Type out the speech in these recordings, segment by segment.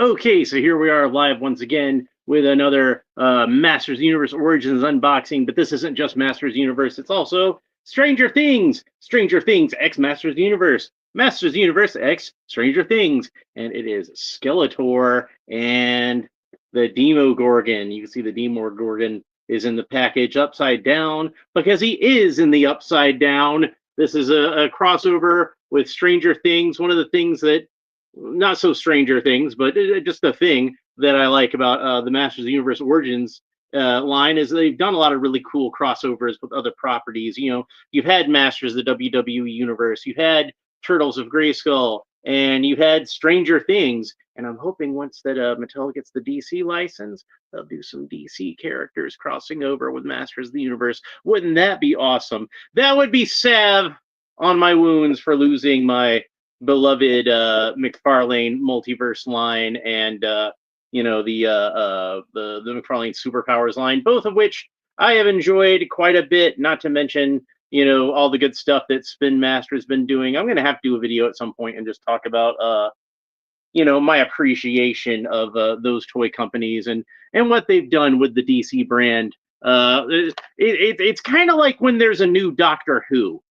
Okay, so here we are live once again with another Masters Universe Origins unboxing, but this isn't just Masters Universe, it's also Stranger Things! Stranger Things X Masters Universe! Masters Universe X Stranger Things! And it is Skeletor and the Demogorgon. You can see the Demogorgon is in the package upside down because he is in the upside down. This is a crossover with Stranger Things. One of the things that not so Stranger Things, but just the thing that I like about the Masters of the Universe Origins line is they've done a lot of really cool crossovers with other properties. You know, you've had Masters of the WWE Universe, you've had Turtles of Grayskull, and you had Stranger Things. And I'm hoping once that Mattel gets the DC license, they'll do some DC characters crossing over with Masters of the Universe. Wouldn't that be awesome? That would be salve on my wounds for losing my beloved McFarlane multiverse line and the McFarlane superpowers line, both of which I have enjoyed quite a bit. Not to mention all the good stuff that Spin Master's been doing. I'm gonna have to do a video at some point and just talk about my appreciation of those toy companies and what they've done with the DC brand. It's kind of like when there's a new Doctor Who.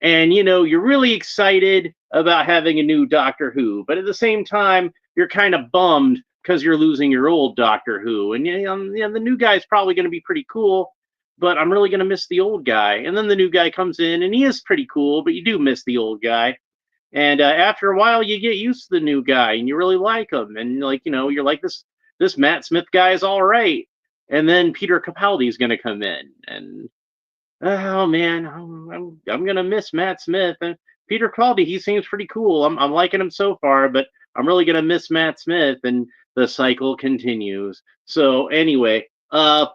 And you're really excited about having a new Doctor Who, but at the same time, you're kind of bummed because you're losing your old Doctor Who. And the new guy's probably going to be pretty cool, but I'm really going to miss the old guy. And then the new guy comes in, and he is pretty cool, but you do miss the old guy. And after a while, you get used to the new guy, and you really like him. And you're like this Matt Smith guy is all right. And then Peter Capaldi is going to come in, and oh man, I'm gonna miss Matt Smith and Peter Capaldi. He seems pretty cool. I'm liking him so far, but I'm really gonna miss Matt Smith, and the cycle continues. So anyway, so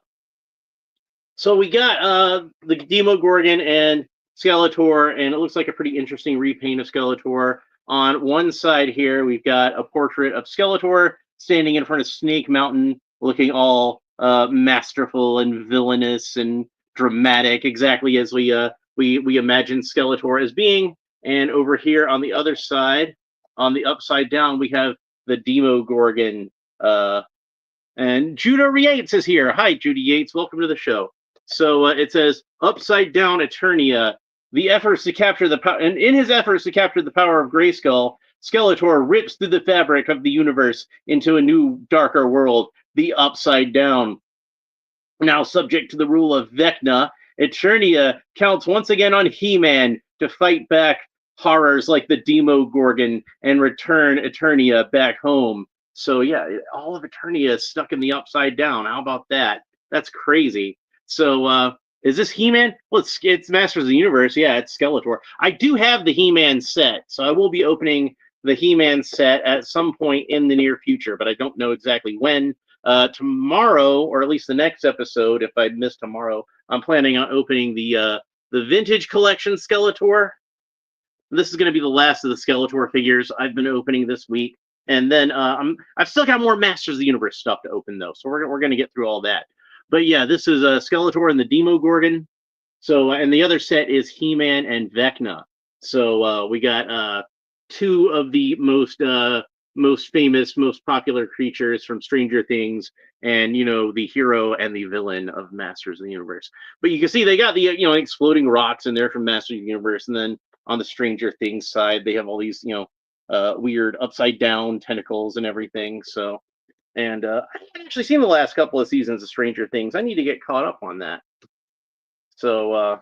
we got the Demogorgon and Skeletor, and it looks like a pretty interesting repaint of Skeletor. On one side here, we've got a portrait of Skeletor standing in front of Snake Mountain, looking all masterful and villainous and dramatic, exactly as we imagine Skeletor as being. And over here on the other side, on the upside down, we have the Demogorgon. And Judah Yates is here. Hi, Judah Yates. Welcome to the show. So it says, upside down Eternia. The efforts to capture the power, and in his efforts to capture the power of Grayskull, Skeletor rips through the fabric of the universe into a new, darker world, the Upside Down. Now subject to the rule of Vecna, Eternia counts once again on He-Man to fight back horrors like the Demogorgon and return Eternia back home. So yeah, all of Eternia is stuck in the Upside Down. How about that? That's crazy. So is this He-Man? Well, it's Masters of the Universe. Yeah, it's Skeletor. I do have the He-Man set, so I will be opening the He-Man set at some point in the near future, but I don't know exactly when. Tomorrow, or at least the next episode, if I miss tomorrow, I'm planning on opening the Vintage Collection Skeletor. This is going to be the last of the Skeletor figures I've been opening this week, and then I've still got more Masters of the Universe stuff to open though, so we're going to get through all that. But yeah, this is Skeletor and the Demogorgon. So and the other set is He-Man and Vecna. So we got two of the most famous, most popular creatures from Stranger Things, and the hero and the villain of Masters of the Universe. But you can see they got the exploding rocks in there from Masters of the Universe, and then on the Stranger Things side, they have all these weird upside down tentacles and everything. So, and I haven't actually seen the last couple of seasons of Stranger Things. I need to get caught up on that. So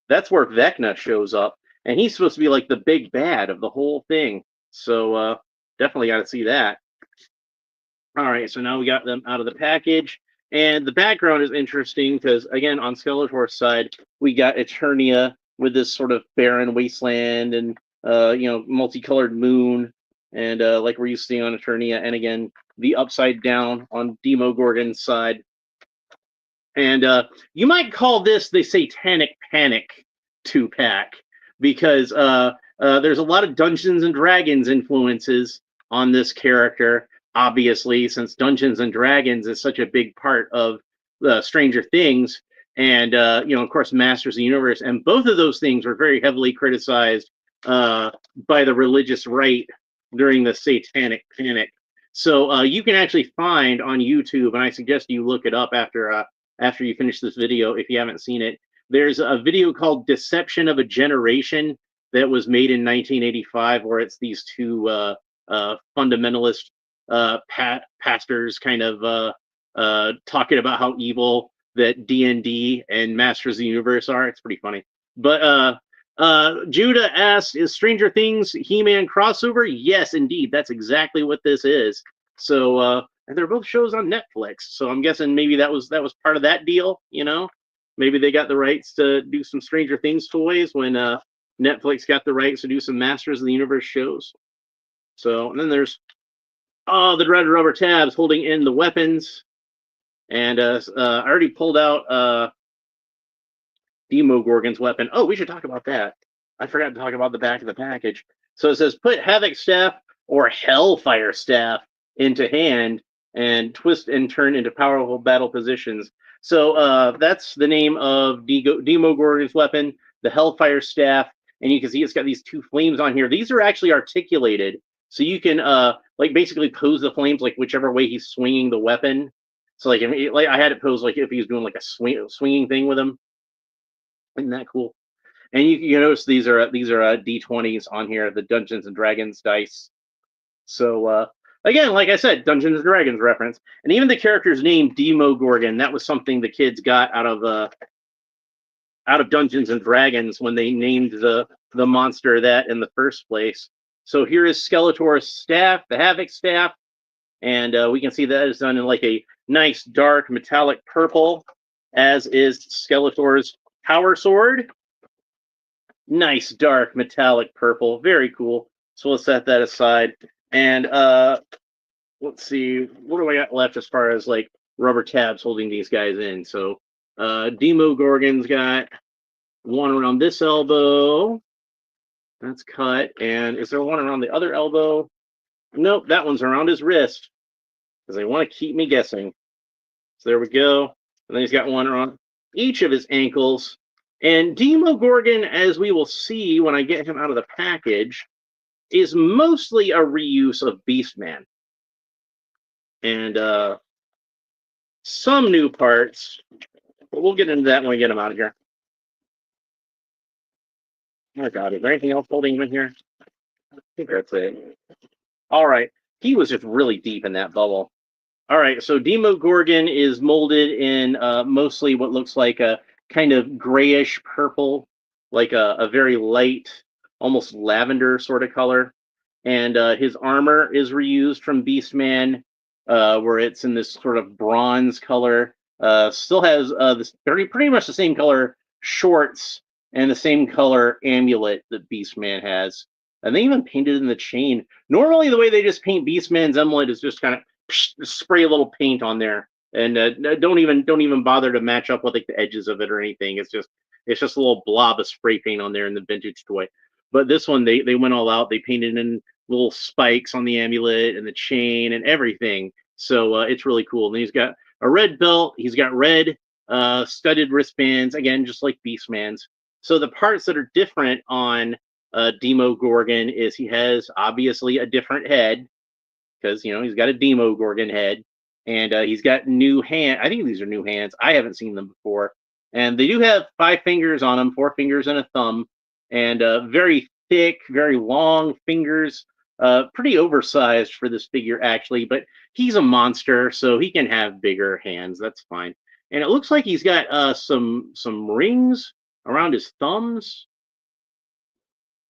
that's where Vecna shows up, and he's supposed to be like the big bad of the whole thing. So definitely got to see that. All right, so now we got them out of the package, and the background is interesting because, again, on Skeletor's side, we got Eternia with this sort of barren wasteland and multicolored moon, and like we're used to seeing on Eternia, and again the upside down on Demogorgon's side. And you might call this the Satanic Panic 2-pack because there's a lot of Dungeons and Dragons influences on this character, obviously, since Dungeons and Dragons is such a big part of Stranger Things, and of course Masters of the Universe, and both of those things were very heavily criticized by the religious right during the Satanic Panic. So you can actually find on YouTube, and I suggest you look it up after you finish this video if you haven't seen it. There's a video called "Deception of a Generation" that was made in 1985, where it's these two fundamentalist pastors kind of talking about how evil that D&D and Masters of the Universe are. It's pretty funny. But Judah asks, is Stranger Things He-Man crossover? Yes, indeed. That's exactly what this is. So and they're both shows on Netflix. So I'm guessing maybe that was part of that deal, you know? Maybe they got the rights to do some Stranger Things toys when Netflix got the rights to do some Masters of the Universe shows. So, and then there's the dreaded rubber tabs holding in the weapons. And I already pulled out Demogorgon's weapon. Oh, we should talk about that. I forgot to talk about the back of the package. So it says, put Havoc Staff or Hellfire Staff into hand and twist and turn into powerful battle positions. So that's the name of Demogorgon's weapon, the Hellfire Staff. And you can see it's got these two flames on here. These are actually articulated. So you can like basically pose the flames like whichever way he's swinging the weapon. So like I had it posed like if he was doing like a swinging thing with him. Isn't that cool? And you notice these are D20s on here, the Dungeons and Dragons dice. So again, like I said, Dungeons and Dragons reference, and even the character's name Demogorgon. That was something the kids got out of Dungeons and Dragons when they named the monster that in the first place. So here is Skeletor's staff, the Havoc staff, and we can see that is done in like a nice dark metallic purple, as is Skeletor's power sword. Nice dark metallic purple, very cool. So we'll set that aside. And let's see, what do I got left as far as like rubber tabs holding these guys in? So Demogorgon's got one around this elbow. That's cut. And is there one around the other elbow? Nope, that one's around his wrist because they want to keep me guessing. So there we go. And then he's got one around each of his ankles. And Demogorgon, as we will see when I get him out of the package, is mostly a reuse of Beastman. And some new parts, but we'll get into that when we get him out of here. Oh, God, is there anything else holding him in here? I think that's it. All right. He was just really deep in that bubble. All right, so Demogorgon is molded in mostly what looks like a kind of grayish purple, like a very light, almost lavender sort of color. And his armor is reused from Beastman, where it's in this sort of bronze color. Still has this pretty much the same color shorts and the same color amulet that Beastman has. And they even painted in the chain. Normally, the way they just paint Beastman's amulet is just kind of spray a little paint on there, and don't even bother to match up with like the edges of it or anything. It's just a little blob of spray paint on there in the vintage toy. But this one, they went all out. They painted in little spikes on the amulet and the chain and everything. So it's really cool. And he's got a red belt. He's got red studded wristbands, again, just like Beastman's. So the parts that are different on Demogorgon is he has obviously a different head, because he's got a Demogorgon head, and he's got new hand. I think these are new hands. I haven't seen them before, and they do have 5 fingers on them, 4 fingers and a thumb, and very thick, very long fingers. Pretty oversized for this figure actually, but he's a monster, so he can have bigger hands. That's fine. And it looks like he's got some rings around his thumbs.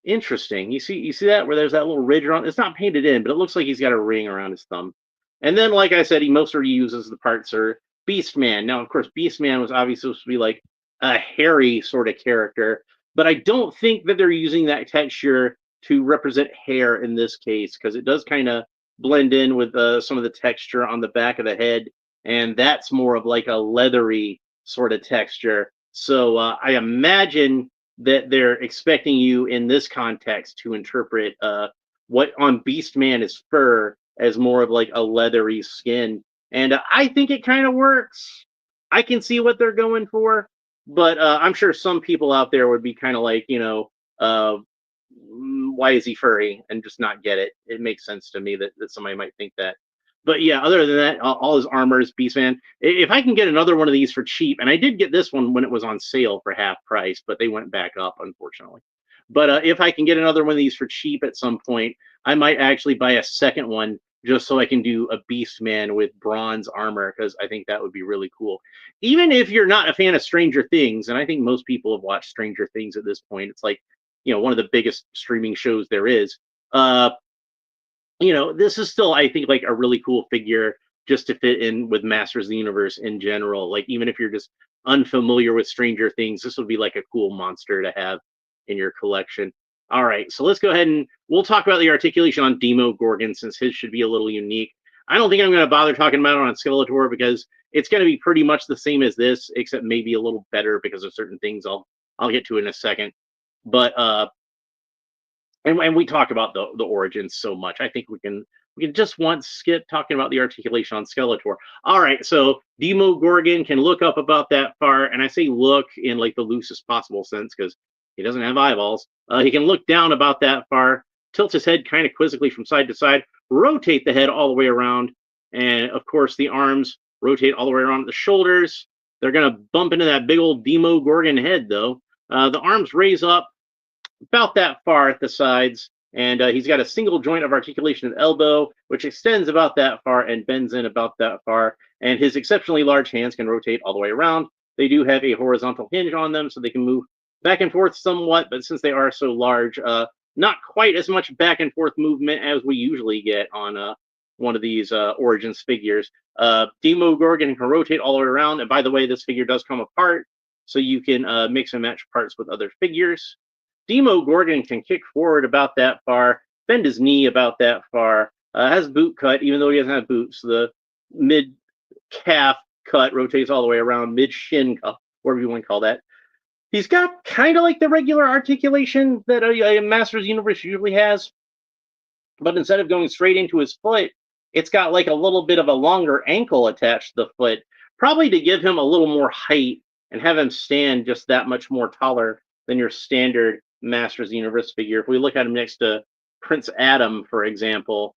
Interesting. You see that where there's that little ridge around. It's not painted in, but it looks like he's got a ring around his thumb. And then, like I said, he mostly uses the parts are Beastman. Now, of course, Beastman was obviously supposed to be like a hairy sort of character, but I don't think that they're using that texture to represent hair in this case, because it does kind of blend in with some of the texture on the back of the head, and that's more of like a leathery sort of texture. So I imagine that they're expecting you in this context to interpret what on Beastman is fur as more of like a leathery skin. And I think it kind of works. I can see what they're going for, but I'm sure some people out there would be kind of like, why is he furry, and just not get it. It makes sense to me that somebody might think that. But yeah, other than that, all his armor is Beastman. If I can get another one of these for cheap, and I did get this one when it was on sale for half price, but they went back up, unfortunately. But if I can get another one of these for cheap at some point, I might actually buy a second one just so I can do a Beastman with bronze armor, because I think that would be really cool. Even if you're not a fan of Stranger Things, and I think most people have watched Stranger Things at this point, it's like, one of the biggest streaming shows there is. Uh, this is still, I think, like a really cool figure just to fit in with Masters of the Universe in general. Like, even if you're just unfamiliar with Stranger Things, this would be like a cool monster to have in your collection. All right, so let's go ahead and we'll talk about the articulation on Demogorgon, since his should be a little unique. I don't think I'm going to bother talking about it on Skeletor, because it's going to be pretty much the same as this, except maybe a little better because of certain things I'll get to in a second. But and we talk about the origins so much. I think we can just once skip talking about the articulation on Skeletor. All right, so Demogorgon can look up about that far, and I say look in like the loosest possible sense because he doesn't have eyeballs. He can look down about that far, tilt his head kind of quizzically from side to side, rotate the head all the way around, and of course the arms rotate all the way around the shoulders. They're gonna bump into that big old Demogorgon head though. The arms raise up about that far at the sides, and he's got a single joint of articulation at elbow, which extends about that far and bends in about that far. And his exceptionally large hands can rotate all the way around. They do have a horizontal hinge on them, so they can move back and forth somewhat, but since they are so large, not quite as much back and forth movement as we usually get on one of these Origins figures. Demogorgon can rotate all the way around, and by the way, this figure does come apart, so you can mix and match parts with other figures. Demogorgon can kick forward about that far, bend his knee about that far, has boot cut, even though he doesn't have boots. The mid calf cut rotates all the way around, mid shin cuff, whatever you want to call that. He's got kind of like the regular articulation that a Masters Universe usually has, but instead of going straight into his foot, it's got like a little bit of a longer ankle attached to the foot, probably to give him a little more height and have him stand just that much more taller than your standard Masters Universe figure. If we look at him next to Prince Adam, for example,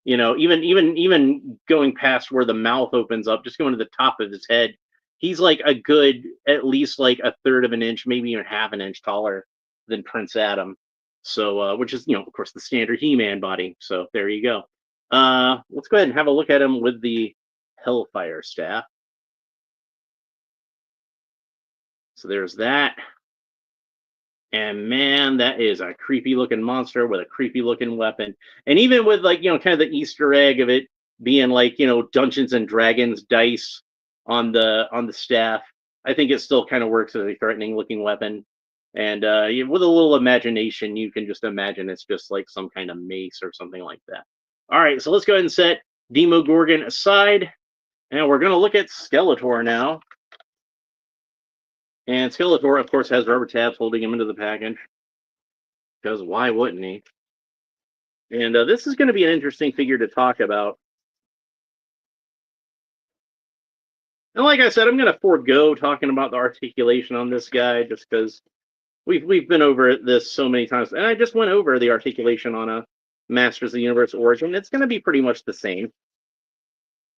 even going past where the mouth opens up, just going to the top of his head, he's like a good at least like a third of an inch, maybe even half an inch taller than Prince Adam. So, which is, of course, the standard He-Man body. So there you go. Let's go ahead and have a look at him with the Hellfire staff. So there's that. And man, that is a creepy looking monster with a creepy looking weapon. And even with like, kind of the Easter egg of it being like, Dungeons and Dragons dice on the staff, I think it still kind of works as a threatening looking weapon. And with a little imagination, you can just imagine it's just like some kind of mace or something like that. All right, so let's go ahead and set Demogorgon aside. And we're going to look at Skeletor now. And Skeletor, of course, has rubber tabs holding him into the package. Because why wouldn't he? And this is going to be an interesting figure to talk about. And like I said, I'm going to forego talking about the articulation on this guy just because we've been over this so many times. And I just went over the articulation on a Masters of the Universe Origin. It's going to be pretty much the same.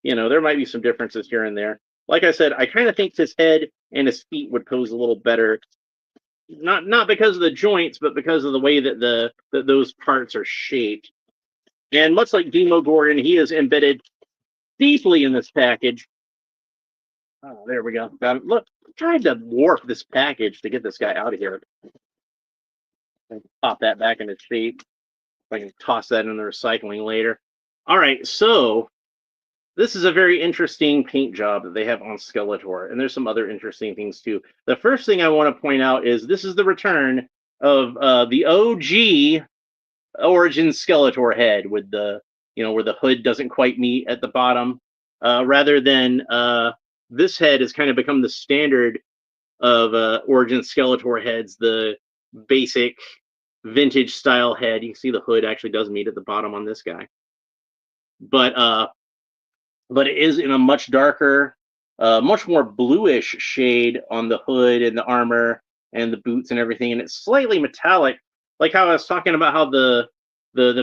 There might be some differences here and there. Like I said, I kind of think his head and his feet would pose a little better, not because of the joints, but because of the way that those parts are shaped. And much like Demogorgon, he is embedded deeply in this package. Oh, there we go. Got it. Look, I tried to warp this package to get this guy out of here. Pop that back into shape. I can toss that in the recycling later. All right, so this is a very interesting paint job that they have on Skeletor, and there's some other interesting things too. The first thing I want to point out is this is the return of the OG Origin Skeletor head with the, where the hood doesn't quite meet at the bottom, rather than this head has kind of become the standard of Origin Skeletor heads, the basic vintage style head. You can see the hood actually does meet at the bottom on this guy, but it is in a much darker, much more bluish shade on the hood and the armor and the boots and everything, and it's slightly metallic, like how I was talking about how the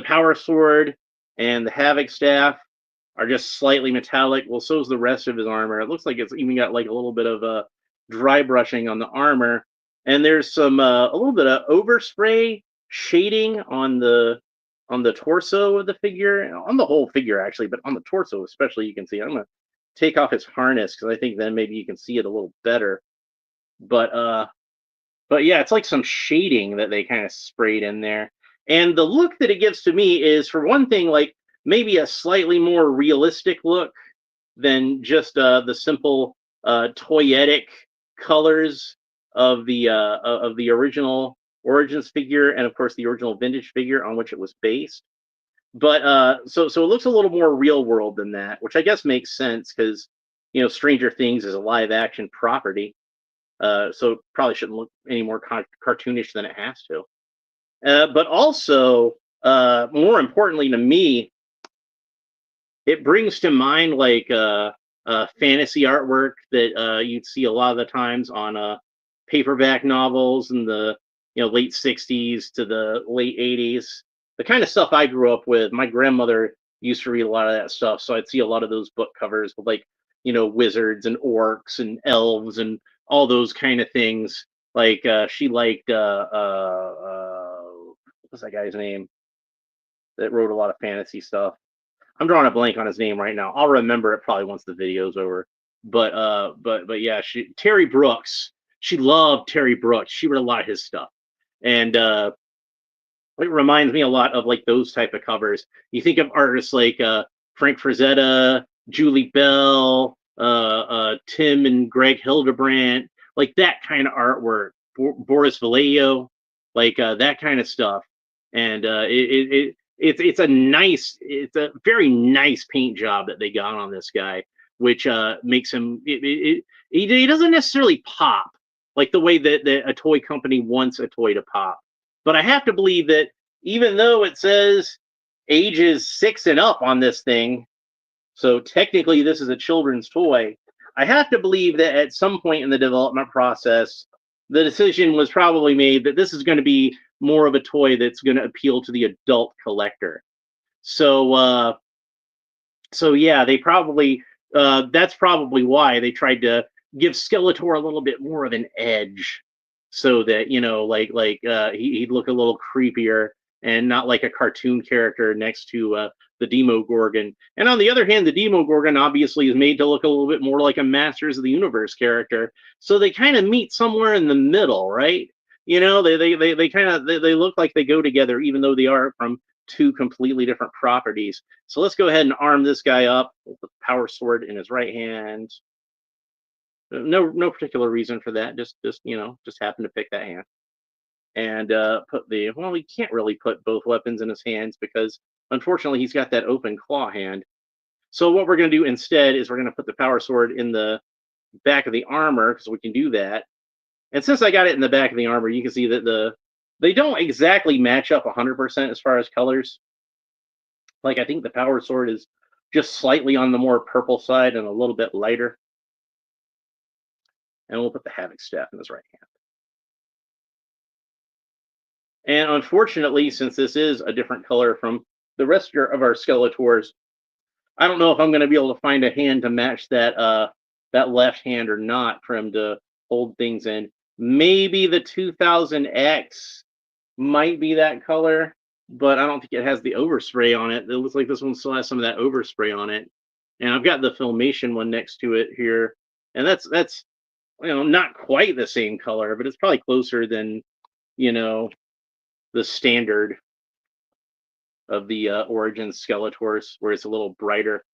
Power Sword and the Havoc staff are just slightly metallic. Well, so is the rest of his armor. It looks like it's even got like a little bit of dry brushing on the armor, and there's some a little bit of overspray shading on the torso of the figure, on the whole figure actually, but on the torso especially. You can see. I'm gonna take off his harness because I think then maybe you can see it a little better. But yeah, it's like some shading that they kind of sprayed in there. And the look that it gives to me is, for one thing, like maybe a slightly more realistic look than just the simple toyetic colors of the original Origins figure, and of course the original vintage figure on which it was based. But so it looks a little more real world than that, which I guess makes sense because Stranger Things is a live action property. So it probably shouldn't look any more cartoonish than it has to. But also, more importantly to me, it brings to mind like fantasy artwork that you'd see a lot of the times on paperback novels in the late 60s to the late 80s. The kind of stuff I grew up with. My grandmother used to read a lot of that stuff, so I'd see a lot of those book covers with like wizards and orcs and elves and all those kind of things. Like she liked what's that guy's name that wrote a lot of fantasy stuff? I'm drawing a blank on his name right now. I'll remember it probably once the video's over. But yeah, Terry Brooks. She loved Terry Brooks. She read a lot of his stuff, and it reminds me a lot of like those type of covers. You think of artists like Frank Frazetta, Julie Bell, Tim and Greg Hildebrandt, like that kind of artwork. Boris Vallejo, like that kind of stuff. And it's a very nice paint job that they got on this guy, which makes him he doesn't necessarily pop like the way that a toy company wants a toy to pop. But I have to believe that even though it says ages 6 and up on this thing, so technically this is a children's toy, I have to believe that at some point in the development process, the decision was probably made that this is going to be more of a toy that's going to appeal to the adult collector. So yeah, they probably that's probably why they tried to give Skeletor a little bit more of an edge, so that he'd look a little creepier and not like a cartoon character next to the Demogorgon. And on the other hand, the Demogorgon obviously is made to look a little bit more like a Masters of the Universe character. So they kind of meet somewhere in the middle, right? They look like they go together, even though they are from two completely different properties. So let's go ahead and arm this guy up with the power sword in his right hand. No particular reason for that. Just happened to pick that hand. And he can't really put both weapons in his hands because unfortunately he's got that open claw hand. So what we're going to do instead is we're going to put the power sword in the back of the armor, because we can do that. And since I got it in the back of the armor, you can see that they don't exactly match up 100% as far as colors. Like I think the power sword is just slightly on the more purple side and a little bit lighter. And we'll put the Havoc staff in his right hand. And unfortunately, since this is a different color from the rest of our Skeletors, I don't know if I'm going to be able to find a hand to match that left hand or not for him to hold things in. Maybe the 2000X might be that color, but I don't think it has the overspray on it. It looks like this one still has some of that overspray on it. And I've got the Filmation one next to it here, and that's not quite the same color, but it's probably closer than the standard of the Origins Skeletors, where it's a little brighter.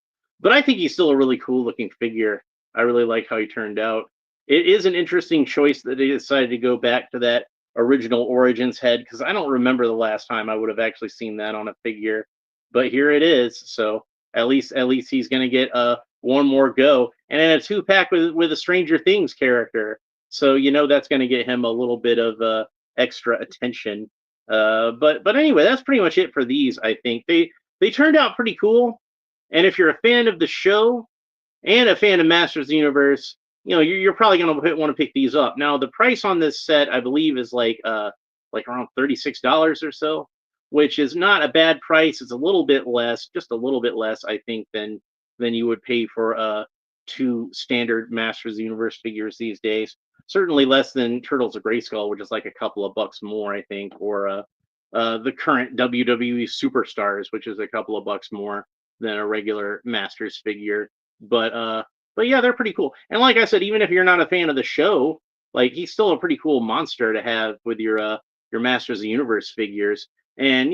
But I think he's still a really cool looking figure. I really like how he turned out. It is an interesting choice that they decided to go back to that original Origins head, because I don't remember the last time I would have actually seen that on a figure. But here it is. So at least he's going to get one more go, and then a 2-pack with a Stranger Things character. So that's going to get him a little bit of extra attention. But anyway, that's pretty much it for these. I think they turned out pretty cool. And if you're a fan of the show and a fan of Masters of the Universe, you're probably going to want to pick these up. Now, the price on this set, I believe, is like around $36 or so, which is not a bad price. It's a little bit less, just a little bit less, I think, than than you would pay for 2 standard Masters of the Universe figures these days. Certainly less than Turtles of Grayskull, which is like a couple of bucks more, I think, or the current WWE Superstars, which is a couple of bucks more than a regular Masters figure. But yeah, they're pretty cool. And like I said, even if you're not a fan of the show, like he's still a pretty cool monster to have with your Masters of the Universe figures. And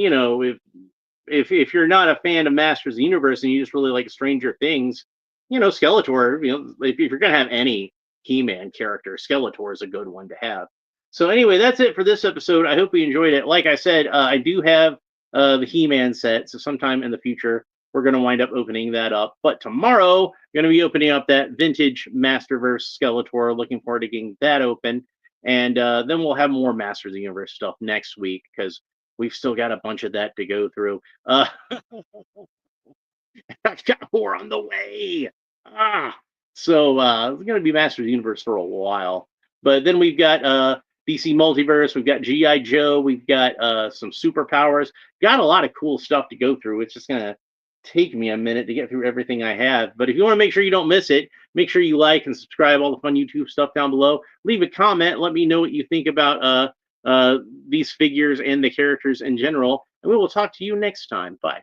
if you're not a fan of Masters of the Universe and you just really like Stranger Things, Skeletor, if you're gonna have any He-Man character, Skeletor is a good one to have. So anyway, that's it for this episode. I hope you enjoyed it. Like I said, I do have the He-Man set, so sometime in the future we're going to wind up opening that up. But tomorrow, we're going to be opening up that vintage Masterverse Skeletor. Looking forward to getting that open. And then we'll have more Masters of the Universe stuff next week because we've still got a bunch of that to go through. I've got more on the way. So it's going to be Masters of the Universe for a while. But then we've got DC Multiverse, we've got G.I. Joe, we've got some superpowers. Got a lot of cool stuff to go through. It's just going to take me a minute to get through everything I have. But if you want to make sure you don't miss it, make sure you like and subscribe, all the fun YouTube stuff down below. Leave a comment. Let me know what you think about these figures and the characters in general. And we will talk to you next time. Bye.